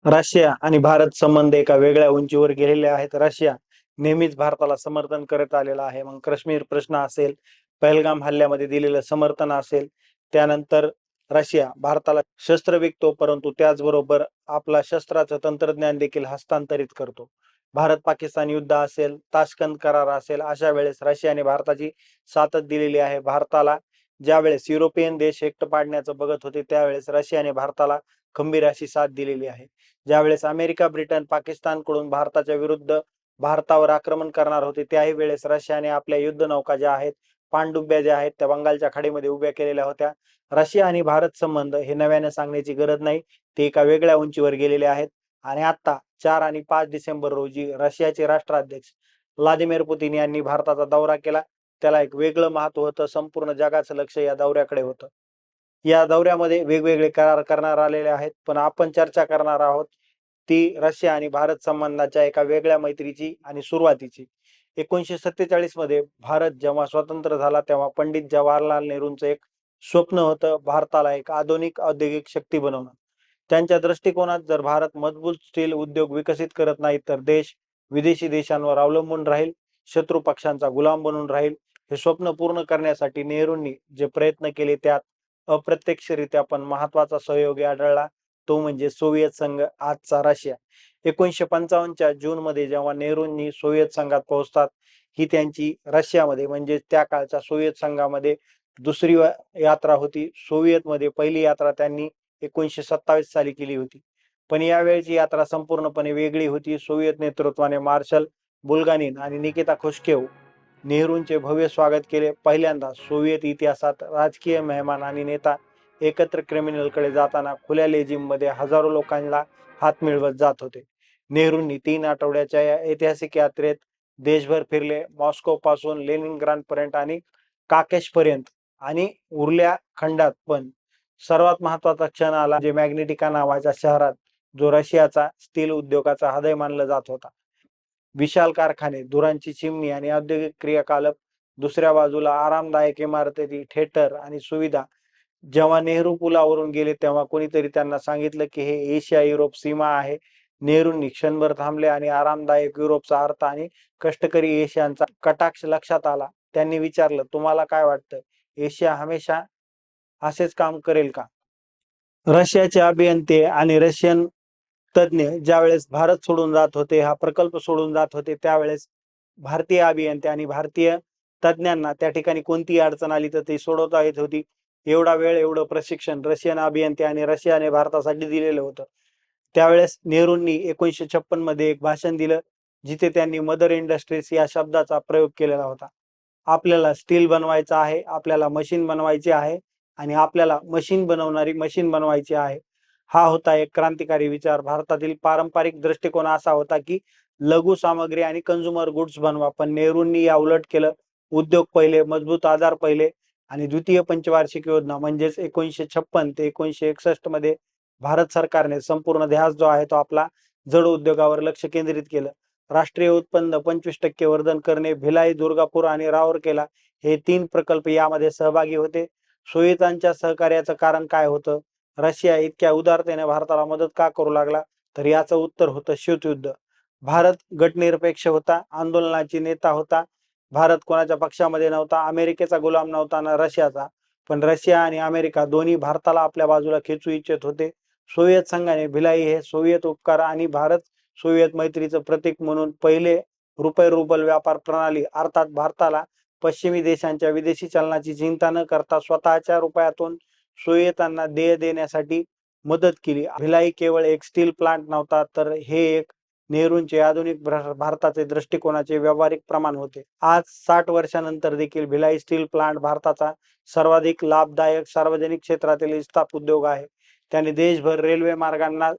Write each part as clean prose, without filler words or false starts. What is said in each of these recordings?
Russia आणि भारत संबंध एका वेगळ्या उंचीवर गेलेले आहेत. रशिया नेहमीच भारताला समर्थन करत आलेला आहे. मग काश्मीर प्रश्न असेल, पहलगाम हल्ल्यामध्ये दिलेलं समर्थन असेल, त्यानंतर रशिया भारताला शस्त्र विकतो, परंतु त्याचबरोबर आपला शस्त्राचं तंत्रज्ञान देखील हस्तांतरित करतो. भारत पाकिस्तान युद्ध असेल, ताशकंद करार असेल, अशा वेळेस रशियाने भारताची साथच दिलेली आहे. भारताला ज्यावेळेस युरोपियन देश एकटं पाडण्याचं बघत होते, त्यावेळेस रशियाने भारताला खंबीर अशी साथ दिलेली आहे. ज्यावेळेस अमेरिका, ब्रिटन, पाकिस्तानकडून भारताच्या विरुद्ध भारतावर आक्रमण करणार होते, त्याही वेळेस रशियाने आपल्या युद्धनौका ज्या आहेत, पाणडुब्या ज्या आहेत, त्या बंगालच्या खाडीमध्ये उभ्या केलेल्या होत्या. रशिया आणि भारत संबंध हे नव्याने सांगण्याची गरज नाही, ते एका वेगळ्या उंचीवर गेलेले आहेत. आणि आता 4 आणि 5 डिसेंबर रोजी रशियाचे राष्ट्राध्यक्ष व्लादिमीर पुतीन यांनी भारताचा दौरा केला. त्याला एक वेगळं महत्व होतं. संपूर्ण जगाचं लक्ष या दौऱ्याकडे होतं. या दौऱ्यामध्ये वेगवेगळे करार करणार आलेले आहेत, पण आपण चर्चा करणार आहोत ती रशिया आणि भारत संबंधाच्या एका वेगळ्या मैत्रीची आणि सुरुवातीची. 1947 मध्ये भारत जेव्हा स्वतंत्र झाला, तेव्हा पंडित जवाहरलाल नेहरूंचं एक स्वप्न होतं, भारताला एक आधुनिक औद्योगिक शक्ती बनवणं. त्यांच्या दृष्टिकोनात जर भारत मजबूत स्टील उद्योग विकसित करत नाही, तर देश विदेशी देशांवर अवलंबून राहील, शत्रू पक्षांचा गुलाम बनून राहील. हे स्वप्न पूर्ण करण्यासाठी नेहरूंनी जे प्रयत्न केले, त्यात अप्रत्यक्षरित्या पण महत्वाचा सहयोगी आढळला, तो म्हणजे सोव्हिएत संघ, आजचा रशिया. 1955च्या जूनमध्ये जेव्हा नेहरूंनी सोव्हिएत संघात पोहोचतात, ही त्यांची रशियामध्ये म्हणजे त्या काळच्या सोव्हिएत संघामध्ये दुसरी यात्रा होती. सोव्हिएतमध्ये पहिली यात्रा त्यांनी 1927 साली केली होती. पण यावेळची यात्रा संपूर्णपणे वेगळी होती. सोव्हिएत नेतृत्वाने मार्शल बुलगानिन आणि निकिता खुश्केव नेहरूंचे भव्य स्वागत केले. पहिल्यांदा सोव्हिएत इतिहासात राजकीय मेहमान आणि नेता एकत्र क्रिमिनलकडे जाताना खुल्या लेझिममध्ये हजारो लोकांना हात मिळवत जात होते. नेहरूंनी 3 आठवड्याच्या या ऐतिहासिक यात्रेत देशभर फिरले. मॉस्को पासून लेनिनग्राड पर्यंत आणि काकेश पर्यंत आणि उरल्या खंडात. पण सर्वात महत्वाचा क्षण आला, जे मॅग्नेटिका नावाच्या शहरात, जो रशियाचा स्टील उद्योगाचा हृदय मानला जात होता. विशाल कारखाने, धुरांची चिमणी आणि औद्योगिक क्रियाकलाप, दुसऱ्या बाजूला आरामदायक इमारती, थिएटर आणि सुविधा. जेव्हा नेहरू पुलावरून गेले, तेव्हा कोणीतरी त्यांना सांगितलं की हे एशिया युरोप सीमा आहे. नेहरूंनी क्षणभर थांबले आणि आरामदायक युरोपचा अर्थ आणि कष्टकरी एशियांचा कटाक्ष लक्षात आला. त्यांनी विचारलं, तुम्हाला काय वाटतं, एशिया हमेशा असेच काम करेल का? रशियाचे अभियंते आणि रशियन तज्ञ ज्यावेळेस भारत सोडून जात होते, हा प्रकल्प सोडून जात होते, त्यावेळेस भारतीय अभियंते आणि भारतीय तज्ञांना त्या ठिकाणी कोणतीही अडचण आली तर ती सोडवता येत होती. एवढा वेळ, एवढं प्रशिक्षण रशियन अभियंते आणि रशियाने भारतासाठी दिलेलं होतं. त्यावेळेस नेहरूंनी 1956 मध्ये एक भाषण दिलं, जिथे त्यांनी मदर इंडस्ट्रीज या शब्दाचा प्रयोग केलेला होता. आपल्याला स्टील बनवायचं आहे, आपल्याला मशीन बनवायची आहे आणि आपल्याला मशीन बनवणारी मशीन बनवायची आहे. हा होता एक क्रांतिकारी विचार. भारतातील पारंपरिक दृष्टिकोन असा होता की लघु सामग्री आणि कंझ्युमर गुड्स बनवा, पण नेहरूंनी या उलट केलं. उद्योग पहिले, मजबूत आधार पहिले आणि द्वितीय पंचवार्षिक योजना म्हणजेच 1956 ते 1961 मध्ये भारत सरकारने संपूर्ण ध्यास जो आहे तो आपला जड उद्योगावर लक्ष केंद्रित केलं. राष्ट्रीय उत्पन्न 25% वर्धन करणे, भिलाई, दुर्गापूर आणि राऊरकेला हे 3 प्रकल्प यामध्ये सहभागी होते. सोव्हिएतांच्या सहकार्याचं कारण काय होतं? रशिया इतक्या उदारतेने भारताला मदत का करू लागला? तर याचं उत्तर होतं शीतयुद्ध. भारत गटनिरपेक्ष होता, आंदोलनाची नेता होता. भारत कोणाच्या पक्षामध्ये नव्हता, अमेरिकेचा गुलाम नव्हता ना रशियाचा. पण रशिया आणि अमेरिका दोन्ही भारताला आपल्या बाजूला खेचू इच्छित होते. सोव्हिएत संघाने भिलाई हे सोव्हिएत उपकार आणि भारत सोव्हिएत मैत्रीचं प्रतीक म्हणून पहिले रुपये रुबल व्यापार प्रणाली, अर्थात भारताला पश्चिमी देशांच्या विदेशी चलनाची चिंता न करता स्वतःच्या रुपयातून सोव्हिएतांना देय देण्यासाठी मदत केली. भिलाई केवळ एक स्टील प्लांट नव्हता, तर हे एक नेहरूंचे आधुनिक भारताचे दृष्टिकोनाचे व्यावहारिक प्रमाण होते. आज 60 वर्षानंतर देखील भिलाई स्टील प्लांट भारताचा सर्वाधिक लाभदायक सार्वजनिक क्षेत्रातील इस्पात उद्योग आहे. त्याने देशभर रेल्वे मार्गांना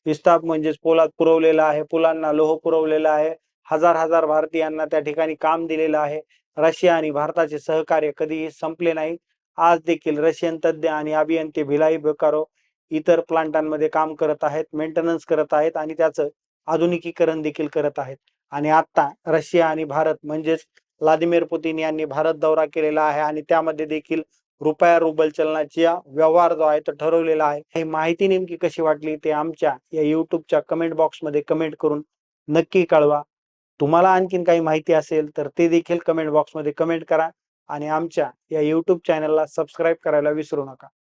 इस्पात म्हणजेच पोलाद पुरवलेला आहे, पुलांना लोह पुरवलेला आहे, हजार हजार भारतीयांना त्या ठिकाणी काम दिलेलं आहे. रशिया आणि भारताचे सहकार्य कधीही संपले नाही. आज देखील रशियन तज्ञ आणि अभियंते भिलाई, बोकारो इतर प्लांटांमध्ये काम करत आहेत, मेंटेनन्स करत आहेत आणि त्याचं आधुनिकीकरण देखील करत आहेत. आणि आता रशिया आणि भारत म्हणजेच व्लादिमीर पुतीन यांनी भारत दौरा केलेला आहे आणि त्यामध्ये देखील रुपया रुबल चलनाचा व्यवहार जो आहे तो ठरवलेला आहे. ही माहिती नेमकी कशी वाटली ते आमच्या या युट्यूबच्या कमेंट बॉक्समध्ये कमेंट करून नक्की कळवा. तुम्हाला आणखीन काही माहिती असेल तर ते देखील कमेंट बॉक्समध्ये कमेंट करा आणि आमच्या या युट्यूब चॅनलला सबस्क्राईब करायला विसरू नका.